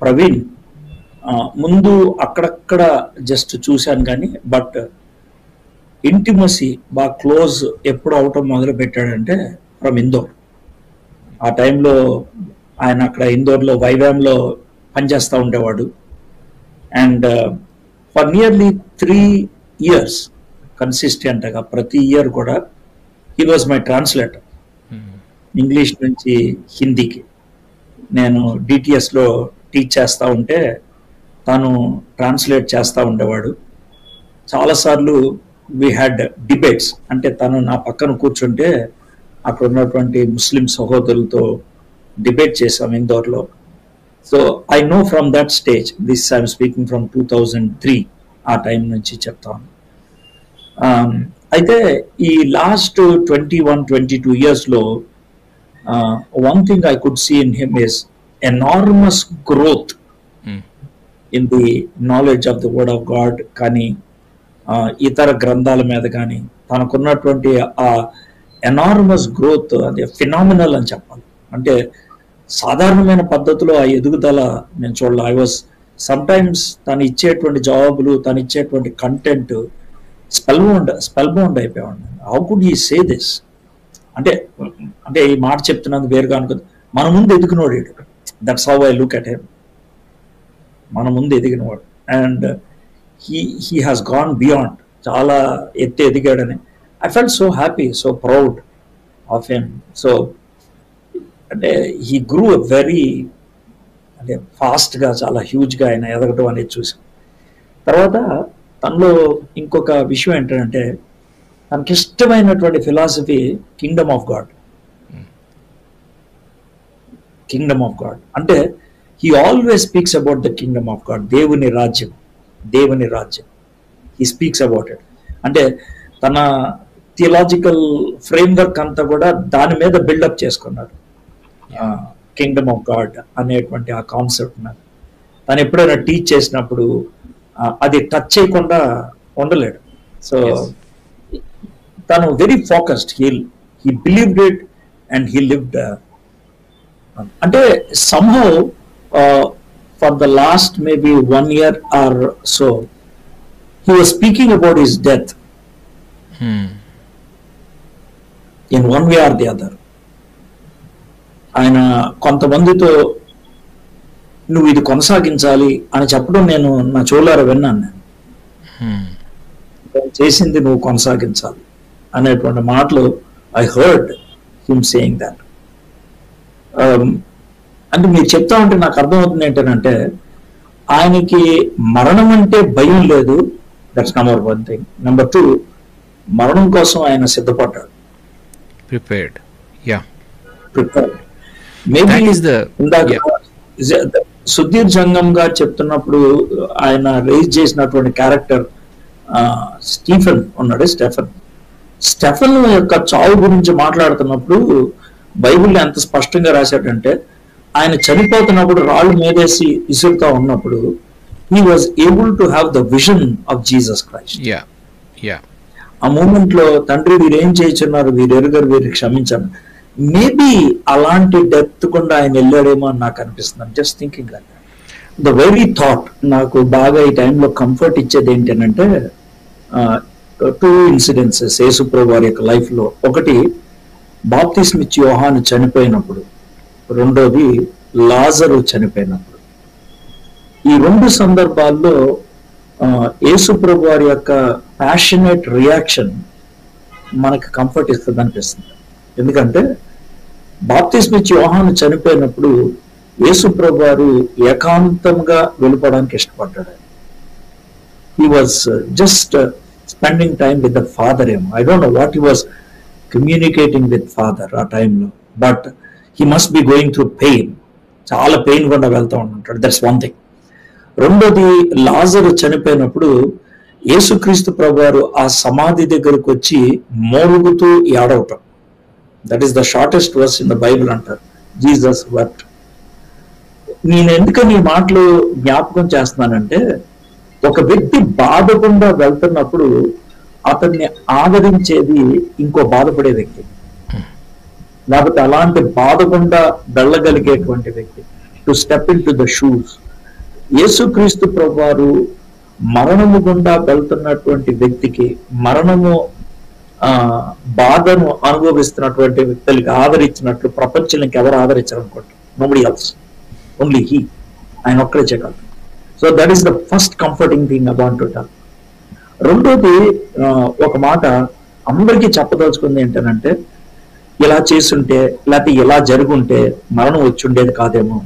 ప్రవీణ్ ముందు అక్కడక్కడ జస్ట్ చూశాను కానీ బట్ ఇంటిమసీ బాగా క్లోజ్ ఎప్పుడు అవటం మొదలు పెట్టాడంటే ఫ్రమ్ ఇందోర్. ఆ టైంలో ఆయన అక్కడ ఇందోర్లో వైవామ్లో పనిచేస్తూ ఉండేవాడు. అండ్ ఫర్ నియర్లీ 3 years కన్సిస్టెంట్గా ప్రతి ఇయర్ కూడా he was my translator. English నుంచి హిందీకి నేను డిటిఎస్లో టీచ్ చేస్తూ ఉంటే తను ట్రాన్స్లేట్ చేస్తూ ఉండేవాడు. చాలాసార్లు వీ హ్యాడ్ డిబేట్స్, అంటే తను నా పక్కన కూర్చుంటే అక్కడ ఉన్నటువంటి ముస్లిం సహోదరులతో డిబేట్ చేసాం ఇందోర్లో. So I know from that stage, this I'm speaking from 2003, ఆ టైం నుంచి చెప్తాను. అయితే ఈ లాస్ట్ 21-22 yearsలో one thing I could see in him is enormous growth in the knowledge of the word of God. కానీ ఇతర గ్రంథాల మీద కానీ తనకున్నటువంటి ఆ ఎనార్మస్ గ్రోత్ అది ఫినామినల్ అని చెప్పాలి. అంటే సాధారణమైన పద్ధతిలో ఆ ఎదుగుదల నేను చూడాలి. ఐ వాజ్ సమ్టైమ్స్ తను ఇచ్చేటువంటి జవాబులు, తను ఇచ్చేటువంటి కంటెంట్ స్పెల్ బౌండ్ అయిపోయాడు. How could he say this? అంటే అంటే ఈ మాట చెప్తున్నందుకు వేరుగా అనుకుంది. మన ముందు ఎదిగినోడు, that's how I look at him. మన ముందు ఎదిగినవాడు. And he has gone beyond, చాలా ఎత్తి ఎదిగాడని I felt so happy, so proud of him. So అంటే he grew a very అంటే ఫాస్ట్గా, చాలా హ్యూజ్గా ఆయన ఎదగటం అనేది చూసాం. తర్వాత తనలో ఇంకొక విషయం ఏంటంటే తనకి ఇష్టమైనటువంటి philosophy Kingdom of God. Kingdom of God అంటే he always speaks about the kingdom of God, దేవుని రాజ్యం, దేవుని రాజ్యం. He speaks about it. అంటే తన థియలాజికల్ ఫ్రేమ్వర్క్ అంతా కూడా దాని మీద బిల్డప్ చేసుకున్నాడు. కింగ్డమ్ ఆఫ్ గాడ్ అనేటువంటి ఆ కాన్సెప్ట్ మీద తను ఎప్పుడైనా టీచ్ చేసినప్పుడు అది టచ్ చేయకుండా ఉండలేడు. సో తను very focused, he believed it and he lived. అంటే somehow for the last maybe 1 year or so, he was speaking about his death in one way or the other. ఆయన కొంతమందితో నువ్వు ఇది కొనసాగించాలి అని చెప్పడం నేను నా చెవులారా విన్నాను. నేను చేసింది నువ్వు కొనసాగించాలి అనేటువంటి మాటలు I heard him saying that. అంటే మీరు చెప్తా ఉంటే నాకు అర్థమవుతుంది ఏంటంటే ఆయనకి మరణం అంటే భయం లేదు. That's number 1 thing. నెంబర్ 2, మరణం కోసం ఆయన సిద్ధపడ్డాడు. ప్రిపేర్డ్. Yeah, prepared. మేబీ ఇందాక సుధీర్ జంగం గారు చెప్తున్నప్పుడు ఆయన రేజ్ చేసినటువంటి క్యారెక్టర్ స్టీఫెన్ ఉన్నాడు. స్టెఫెన్ యొక్క చావు గురించి మాట్లాడుతున్నప్పుడు బైబిల్లో ఎంత స్పష్టంగా రాశాడంటే ఆయన చనిపోతున్నప్పుడు రాళ్ళు మీదేసి విసురుతా ఉన్నప్పుడు he was able to have the vision of Jesus Christ. ఆ మూమెంట్ లో తండ్రి వీరు ఏం చేస్తున్నారు, వీరు ఎరుగరు, వీరు క్షమించాను. మేబీ అలాంటి డెత్ కూడా ఆయన వెళ్ళాడేమో అని నాకు అనిపిస్తుంది. Just thinking like the very thought. నాకు బాగా ఈ టైంలో కంఫర్ట్ ఇచ్చేది ఏంటంటే 2 ఇన్సిడెంట్స్ యేసుప్రభు వారి యొక్క లైఫ్ లో. ఒకటి బాప్తిస్మ ఇచ్చి యోహాను చనిపోయినప్పుడు, రెండోది లాజరు చనిపోయినప్పుడు. ఈ 2 సందర్భాల్లో యేసుప్రభు వారి యొక్క ప్యాషనేట్ రియాక్షన్ మనకి కంఫర్ట్ ఇస్తుంది అనిపిస్తుంది. ఎందుకంటే బాప్తిస్మ ఇచ్చి యోహాను చనిపోయినప్పుడు యేసుప్రభు వారు ఏకాంతంగా వెళ్ళిపోవడానికి ఇష్టపడ్డాడు. He was just spending time with the father. ఏమో I don't know what he was communicating with father ఆ టైంలో, but he must be going through pain. చాలా పెయిన్ కూడా వెళ్తూ ఉంటాడు. That's 1 thing. రెండోది లాజరు చనిపోయినప్పుడు యేసుక్రీస్తు ప్రభువారు ఆ సమాధి దగ్గరకు వచ్చి మోరుగుతూ ఏడవటం. That is the shortest verse in the Bible అంటారు. Jesus wept. నేను ఎందుకని ఈ మాటలు జ్ఞాపకం చేస్తున్నానంటే ఒక వ్యక్తి బాధకుండా వెళ్తున్నప్పుడు అతన్ని ఆదరించేది ఇంకో బాధపడే వ్యక్తి, లేకపోతే అలాంటి బాధకుండా వెళ్ళగలిగేటువంటి వ్యక్తి, to step in to the shoes యేసుక్రీస్తు ప్రభువారు మరణము గుండా వెళ్తున్నటువంటి వ్యక్తికి, మరణము బాధను అనుభవిస్తున్నటువంటి వ్యక్తులకి ఆదరించినట్లు ప్రపంచంలో ఎవరు ఆదరించారు అనుకోండి? Nobody else, only he. ఆయన ఒక్కడే చేయగలరు. So that is the first comforting thing I want to tell. రెండోది, ఒక మాట అందరికీ చెప్పదలుచుకుంది ఏంటంటే, ఇలా చేసుంటే లేకపోతే ఇలా జరుగుంటే మరణం వచ్చి ఉండేది కాదేమో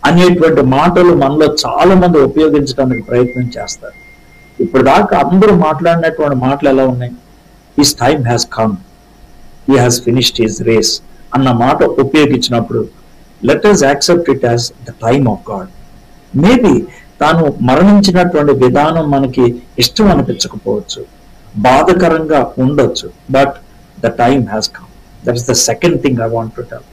అనేటువంటి మాటలు మనలో చాలా మంది ఉపయోగించడానికి ప్రయత్నం చేస్తారు. ఇప్పుడు దాకా అందరూ మాట్లాడినటువంటి మాటలు ఎలా ఉన్నాయి? His time has come, he has finished his race అన్న మాట ఉపయోగించినప్పుడు let us accept it as the time of God. Maybe తాను మరణించినటువంటి విధానం మనకి ఇష్టం అనిపించకపోవచ్చు, బాధకరంగా ఉండొచ్చు, but the time has come. That is the second thing I want to tell.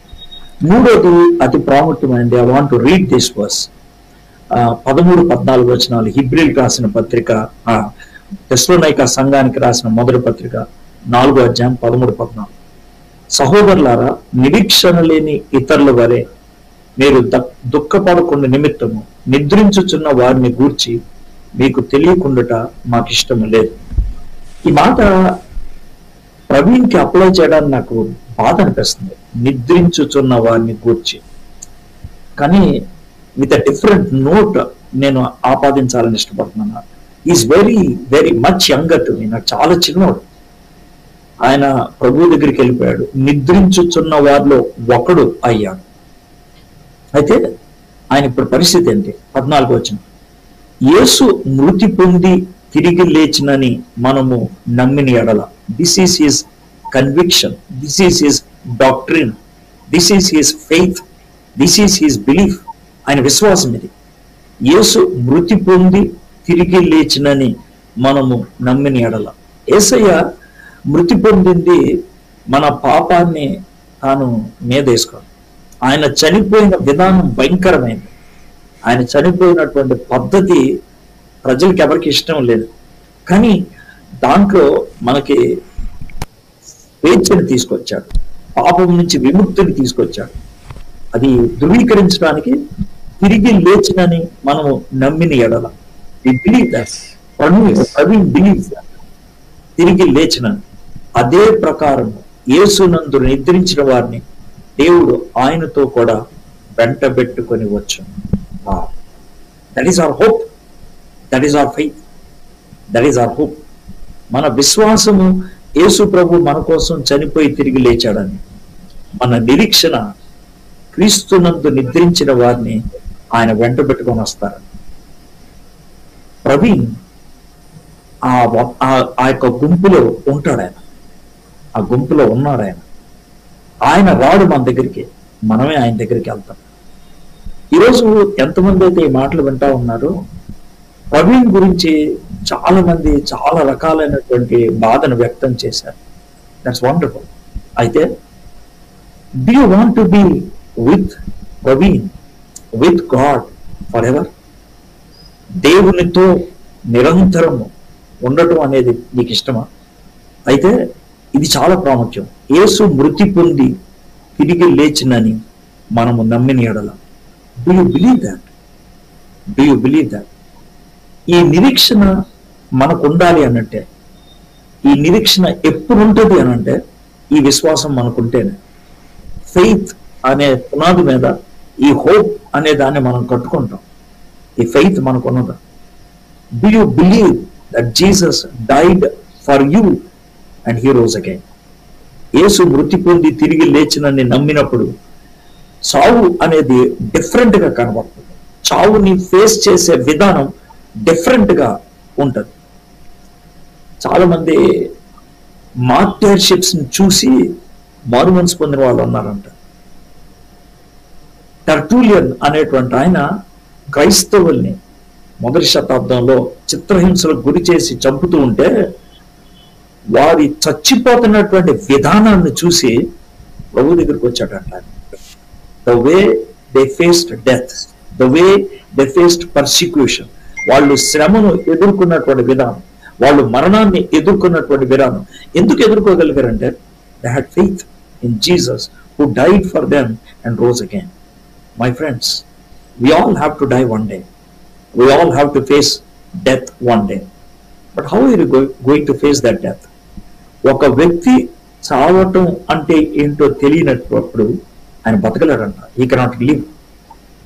మూడోది అతి ప్రాముఖ్యమైనది, I want to read this verse. 13-14 వచనాలు, హెబ్రీయులకు రాసిన పత్రిక, తెస్సలోనిక సంఘానికి రాసిన మొదటి పత్రిక 4వ అధ్యాయం 13-14. సహోదరులారా, నిరీక్షణ లేని ఇతరుల వలె మీరు దుఃఖపడకుండా నిమిత్తము నిద్రించుచున్న వారిని గూర్చి మీకు తెలియకుండాట మాకు ఇష్టం లేదు. ఈ మాట ప్రవీణ్కి అప్లై చేయడానికి నాకు బాధ అనిపిస్తుంది, నిద్రించుచున్న వారిని గూర్చి. కానీ విత్ అ డిఫరెంట్ నోట్ నేను ఆపాదించాలని ఇష్టపడుతున్నాను. Is very very much younger to me. నాకు చాలా చిన్నవాడు. ఆయన ప్రభు దగ్గరికి వెళ్ళిపోయాడు, నిద్రించుచున్న వారిలో ఒకడు అయ్యాడు. అయితే ఆయన ఇప్పుడు పరిస్థితి ఏంటి? 14 వచనం, యేసు మృతి పొంది తిరిగి లేచినని మనము నమ్మిన ఎడల, this is his conviction, this is his doctrine, this is his faith, this is his belief. ఆయన విశ్వాసం ఇది. యేసు మృతి పొంది తిరిగి లేచినని మనము నమ్మిన ఎడల. యేసయ్య మృతి పొందింది మన పాపాన్ని తాను మీదేసుకోవాలి. ఆయన చనిపోయిన విధానం భయంకరమైంది. ఆయన చనిపోయినటువంటి పద్ధతి ప్రజలకు ఎవరికి ఇష్టం లేదు. కానీ దాంట్లో మనకి స్వేచ్ఛను తీసుకొచ్చాడు, పాపం నుంచి విముక్తిని తీసుకొచ్చాడు. అది ధృవీకరించడానికి తిరిగి లేచినని మనము నమ్మిన ఎడల, తిరిగి లేచినని. అదే ప్రకారం యేసునందు నిద్రించిన వారిని దేవుడు ఆయనతో కూడా వెంటబెట్టుకొని వచ్చు. That is our hope, that is our faith, that is our hope. మన విశ్వాసము యేసు ప్రభు మన కోసం చనిపోయి తిరిగి లేచాడని. మన నిరీక్షణ క్రీస్తునందు నిద్రించిన వారిని ఆయన వెంట పెట్టుకొని వస్తారని. ప్రవీణ్ ఆ యొక్క గుంపులో ఉంటాడు. ఆయన ఆ గుంపులో ఉన్నాడు. ఆయన రాడు మన దగ్గరికి, మనమే ఆయన దగ్గరికి వెళ్తాం. ఈరోజు ఎంతమంది అయితే ఈ మాటలు వింటా ఉన్నారు, ప్రవీణ్ గురించి చాలా మంది చాలా రకాలైనటువంటి బాధను వ్యక్తం చేశారు. That's wonderful. అయితే do you want to be with Praveen, with God forever? దేవునితో నిరంతరము ఉండటం అనేది నీకు ఇష్టమా? అయితే ఇది చాలా ప్రాముఖ్యం. యేసు మృతి పొంది తిరిగి లేచినని మనము నమ్మిన ఎడల. Do you believe that? Do you believe that? ఈ నిరీక్షణ మనకు ఉండాలి అనంటే, ఈ నిరీక్షణ ఎప్పుడు ఉంటుంది అనంటే, ఈ విశ్వాసం మనకుంటేనే. ఫెయిత్ అనే పునాది మీద ఈ హోప్ అనే దాన్ని మనం కట్టుకుంటాం. ఈ ఫెయిత్ మనకున్నదా? Do you believe that Jesus died for you and he rose again? యేసు మృతి పొంది తిరిగి లేచినని నమ్మినప్పుడు చావు అనేది డిఫరెంట్ గా కనబడుతుంది. చావుని ఫేస్ చేసే విధానం డిఫరెంట్ గా ఉంటది. చాలా మంది మార్టర్షిప్స్ ని చూసి మారుమనసు పొందిన వాళ్ళు ఉన్నారంట. టర్టూలియన్ అనేటువంటి ఆయన క్రైస్తవుల్ని మొదటి శతాబ్దంలో చిత్రహింసలకు గురి చేసి చంపుతూ ఉంటే, వారి చచ్చిపోతున్నటువంటి విధానాన్ని చూసి ప్రభు దగ్గరికి వచ్చాడంట. The way they faced death, the way they faced persecution, వాళ్ళు శ్రమను ఎదుర్కొన్నటువంటి విధానం, వాళ్ళు మరణాన్ని ఎదుర్కొన్నటువంటి విధానం. ఎందుకు ఎదుర్కోగలిగారంటే, they had faith in Jesus who died for them and rose again. My friends, we all have to die one day. We all have to face death one day. But how are you going to face that death? ఒక వ్యక్తి చావటం అంటే ఏంటో తెలియనప్పుడు ఆయన బతకలేడంట. He cannot live.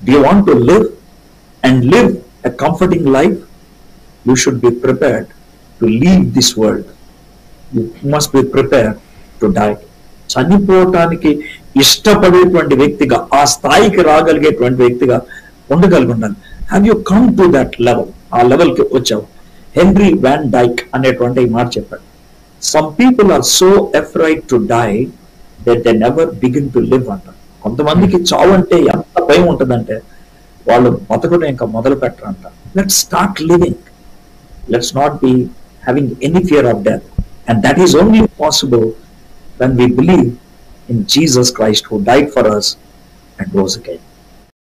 Do you want to live and live a comforting life? You should be prepared to leave this world. You must be prepared to die. చనిపోవటానికి ఇష్టపడేటువంటి వ్యక్తిగా, ఆ స్థాయికి రాగలిగేటువంటి వ్యక్తిగా ఉండగలిగి ఉండాలి. Have you come to that level? ఆ లెవెల్కి వచ్చావు. Henry van డైక్ అనేటువంటి ఈ మాట చెప్పాడు. Some people are so afraid to die that they never begin to live అంట. కొంతమందికి చావు అంటే ఎంత భయం ఉంటుందంటే వాళ్ళు బతకడం ఇంకా మొదలు పెట్టరంట. Let's start living. Let's not be having any fear of death, and that is only possible when we believe in Jesus Christ who died for us and rose again.